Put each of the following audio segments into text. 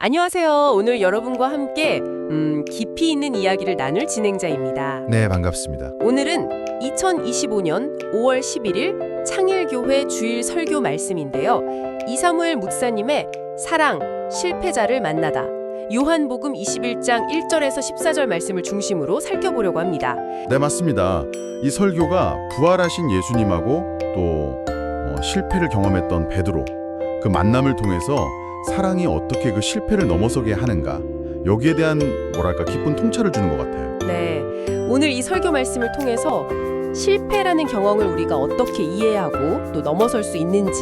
안녕하세요. 오늘 여러분과 함께 깊이 있는 이야기를 나눌 진행자입니다. 네, 반갑습니다. 오늘은 2025년 5월 11일 창일교회 주일 설교 말씀인데요. 이사무엘 목사님의 사랑, 실패자를 만나다. 요한복음 21장 1절에서 14절 말씀을 중심으로 살펴보려고 합니다. 네, 맞습니다. 이 설교가 부활하신 예수님하고 또 실패를 경험했던 베드로, 그 만남을 통해서 사랑이 어떻게 그 실패를 넘어서게 하는가, 여기에 대한 깊은 통찰을 주는 것 같아요. 네, 오늘 이 설교 말씀을 통해서 실패라는 경험을 우리가 어떻게 이해하고 또 넘어설 수 있는지,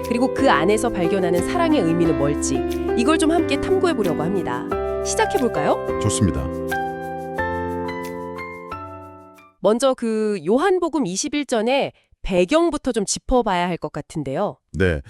그리고 그 안에서 발견하는 사랑의 의미는 뭘지, 이걸 좀 함께 탐구해 보려고 합니다. 시작해 볼까요? 좋습니다. 먼저 그 요한복음 21전의 배경부터 좀 짚어봐야 할 것 같은데요. 네,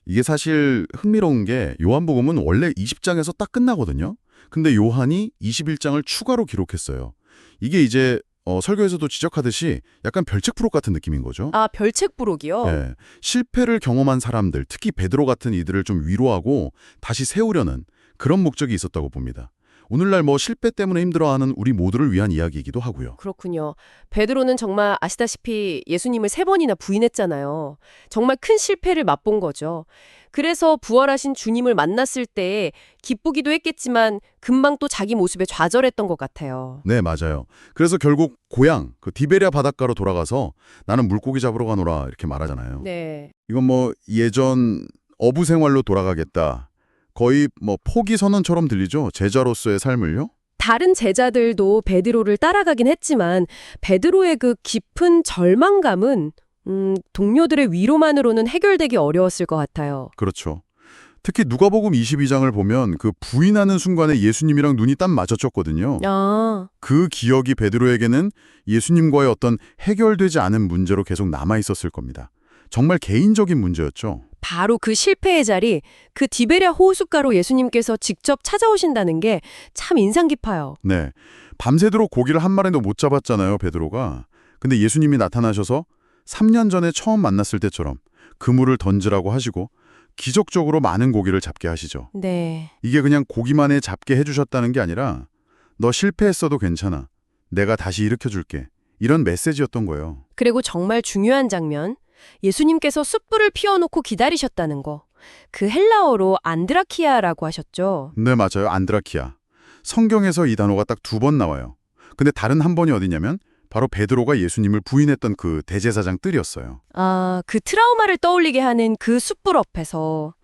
이게 사실 흥미로운 게 요한복음은 원래 20장에서 딱 끝나거든요. 근데 요한이 21장을 추가로 기록했어요. 이게 이제 설교에서도 지적하듯이 약간 별책 부록 같은 느낌인 거죠. 아, 별책 부록이요? 네, 실패를 경험한 사람들, 특히 베드로 같은 이들을 좀 위로하고 다시 세우려는 그런 목적이 있었다고 봅니다. 오늘날 실패 때문에 힘들어하는 우리 모두를 위한 이야기이기도 하고요. 그렇군요. 베드로는 정말 아시다시피 예수님을 3번이나 부인했잖아요. 정말 큰 실패를 맛본 거죠. 그래서 부활하신 주님을 만났을 때 기쁘기도 했겠지만 금방 또 자기 모습에 좌절했던 것 같아요. 네, 맞아요. 그래서 결국 고향, 그 디베랴 바닷가로 돌아가서 나는 물고기 잡으러 가노라 이렇게 말하잖아요. 네. 이건 예전 어부 생활로 돌아가겠다. 거의 포기 선언처럼 들리죠? 제자로서의 삶을요? 다른 제자들도 베드로를 따라가긴 했지만 베드로의 그 깊은 절망감은 동료들의 위로만으로는 해결되기 어려웠을 것 같아요. 그렇죠. 특히 누가복음 22장을 보면 그 부인하는 순간에 예수님이랑 눈이 딱 마주쳤거든요. 아, 그 기억이 베드로에게는 예수님과의 어떤 해결되지 않은 문제로 계속 남아있었을 겁니다. 정말 개인적인 문제였죠. 바로 그 실패의 자리, 그 디베랴 호숫가로 예수님께서 직접 찾아오신다는 게 참 인상 깊어요. 네, 밤새도록 고기를 한 마리도 못 잡았잖아요, 베드로가. 근데 예수님이 나타나셔서 3년 전에 처음 만났을 때처럼 그물을 던지라고 하시고 기적적으로 많은 고기를 잡게 하시죠. 네. 이게 그냥 고기만에 잡게 해주셨다는 게 아니라 너 실패했어도 괜찮아. 내가 다시 일으켜줄게. 이런 메시지였던 거예요. 그리고 정말 중요한 장면, 예수님께서 숯불을 피워놓고 기다리셨다는 거. 그 헬라어로 안드라키아라고 하셨죠. 네, 맞아요. 안드라키아. 성경에서 이 단어가 딱 2번 나와요. 근데 다른 한 번이 어디냐면 바로 베드로가 예수님을 부인했던 그 대제사장 뜰이었어요. 아, 그 트라우마를 떠올리게 하는 그 숯불 앞에서.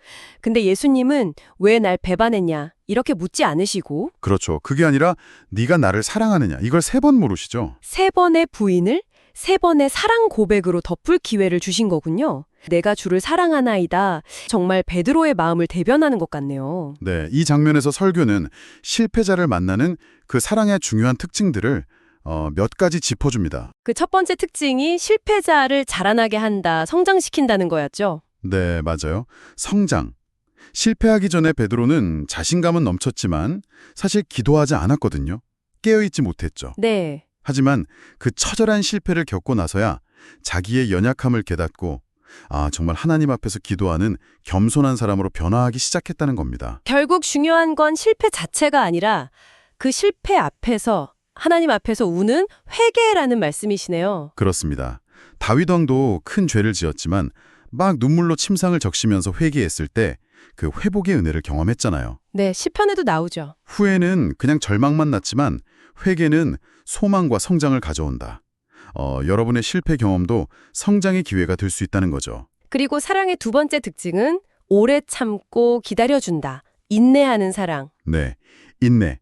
근데 예수님은 왜 날 배반했냐 이렇게 묻지 않으시고 그렇죠. 그게 아니라 네가 나를 사랑하느냐 이걸 3번 물으시죠. 3번의 부인을 3번의 사랑 고백으로 덮을 기회를 주신 거군요. 내가 주를 사랑하나이다. 정말 베드로의 마음을 대변하는 것 같네요. 네, 이 장면에서 설교는 실패자를 만나는 그 사랑의 중요한 특징들을 몇 가지 짚어줍니다. 그 첫 번째 특징이 실패자를 자라나게 한다, 성장시킨다는 거였죠. 네, 맞아요. 성장. 실패하기 전에 베드로는 자신감은 넘쳤지만 사실 기도하지 않았거든요. 깨어있지 못했죠. 네. 하지만 그 처절한 실패를 겪고 나서야 자기의 연약함을 깨닫고 정말 하나님 앞에서 기도하는 겸손한 사람으로 변화하기 시작했다는 겁니다. 결국 중요한 건 실패 자체가 아니라 그 실패 앞에서 하나님 앞에서 우는 회개라는 말씀이시네요. 그렇습니다. 다윗 왕도 큰 죄를 지었지만 막 눈물로 침상을 적시면서 회개했을 때 그 회복의 은혜를 경험했잖아요. 네, 시편에도 나오죠. 후회는 그냥 절망만 났지만 회개는 소망과 성장을 가져온다. 여러분의 실패 경험도 성장의 기회가 될 수 있다는 거죠. 그리고 사랑의 2번째 특징은 오래 참고 기다려준다. 인내하는 사랑. 네, 인내.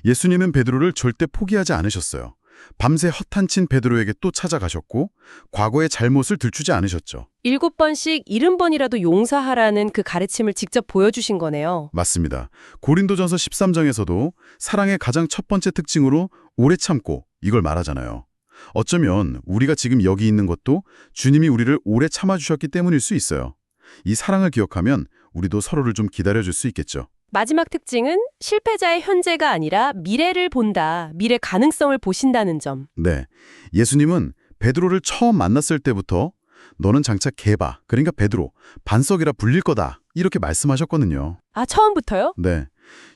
예수님은 베드로를 절대 포기하지 않으셨어요. 밤새 허탄친 베드로에게 또 찾아가셨고 과거의 잘못을 들추지 않으셨죠. 7번씩 70번이라도 용서하라는 그 가르침을 직접 보여주신 거네요. 맞습니다. 고린도전서 13장에서도 사랑의 가장 첫 번째 특징으로 오래 참고 이걸 말하잖아요. 어쩌면 우리가 지금 여기 있는 것도 주님이 우리를 오래 참아주셨기 때문일 수 있어요. 이 사랑을 기억하면 우리도 서로를 좀 기다려줄 수 있겠죠. 마지막 특징은 실패자의 현재가 아니라 미래를 본다. 미래 가능성을 보신다는 점. 네, 예수님은 베드로를 처음 만났을 때부터 너는 장차 게바, 그러니까 베드로, 반석이라 불릴 거다 이렇게 말씀하셨거든요. 아, 처음부터요? 네,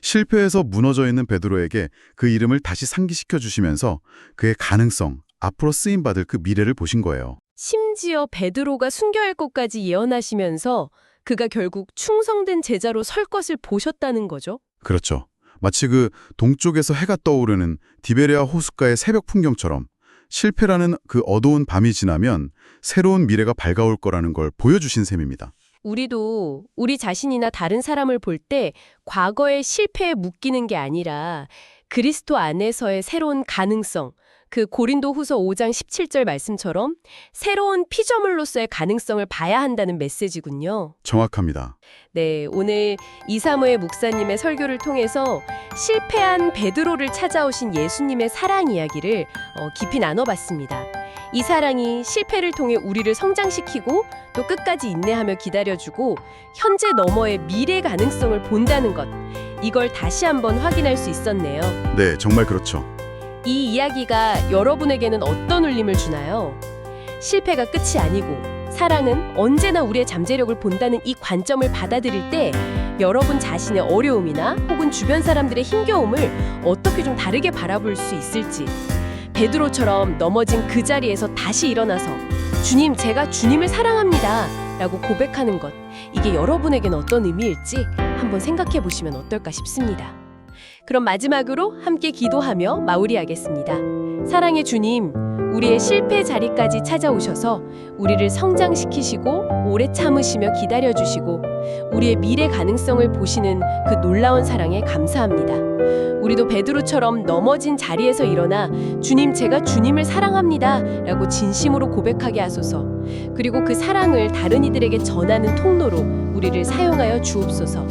실패해서 무너져 있는 베드로에게 그 이름을 다시 상기시켜 주시면서 그의 가능성, 앞으로 쓰임받을 그 미래를 보신 거예요. 심지어 베드로가 순교할 것까지 예언하시면서 그가 결국 충성된 제자로 설 것을 보셨다는 거죠. 그렇죠. 마치 그 동쪽에서 해가 떠오르는 디베레아 호숫가의 새벽 풍경처럼 실패라는 그 어두운 밤이 지나면 새로운 미래가 밝아올 거라는 걸 보여주신 셈입니다. 우리도 우리 자신이나 다른 사람을 볼 때 과거의 실패에 묶이는 게 아니라 그리스도 안에서의 새로운 가능성, 그 고린도후서 5장 17절 말씀처럼 새로운 피조물로서의 가능성을 봐야 한다는 메시지군요. 정확합니다. 네, 오늘 이사무엘 목사님의 설교를 통해서 실패한 베드로를 찾아오신 예수님의 사랑 이야기를 깊이 나눠봤습니다. 이 사랑이 실패를 통해 우리를 성장시키고 또 끝까지 인내하며 기다려주고 현재 너머의 미래 가능성을 본다는 것, 이걸 다시 한번 확인할 수 있었네요. 네, 정말 그렇죠. 이 이야기가 여러분에게는 어떤 울림을 주나요? 실패가 끝이 아니고 사랑은 언제나 우리의 잠재력을 본다는 이 관점을 받아들일 때 여러분 자신의 어려움이나 혹은 주변 사람들의 힘겨움을 어떻게 좀 다르게 바라볼 수 있을지, 베드로처럼 넘어진 그 자리에서 다시 일어나서 주님, 제가 주님을 사랑합니다 라고 고백하는 것, 이게 여러분에게는 어떤 의미일지 한번 생각해 보시면 어떨까 싶습니다. 그럼 마지막으로 함께 기도하며 마무리하겠습니다. 사랑의 주님, 우리의 실패 자리까지 찾아오셔서 우리를 성장시키시고 오래 참으시며 기다려주시고 우리의 미래 가능성을 보시는 그 놀라운 사랑에 감사합니다. 우리도 베드로처럼 넘어진 자리에서 일어나 주님, 제가 주님을 사랑합니다 라고 진심으로 고백하게 하소서. 그리고 그 사랑을 다른 이들에게 전하는 통로로 우리를 사용하여 주옵소서.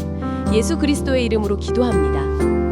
예수 그리스도의 이름으로 기도합니다.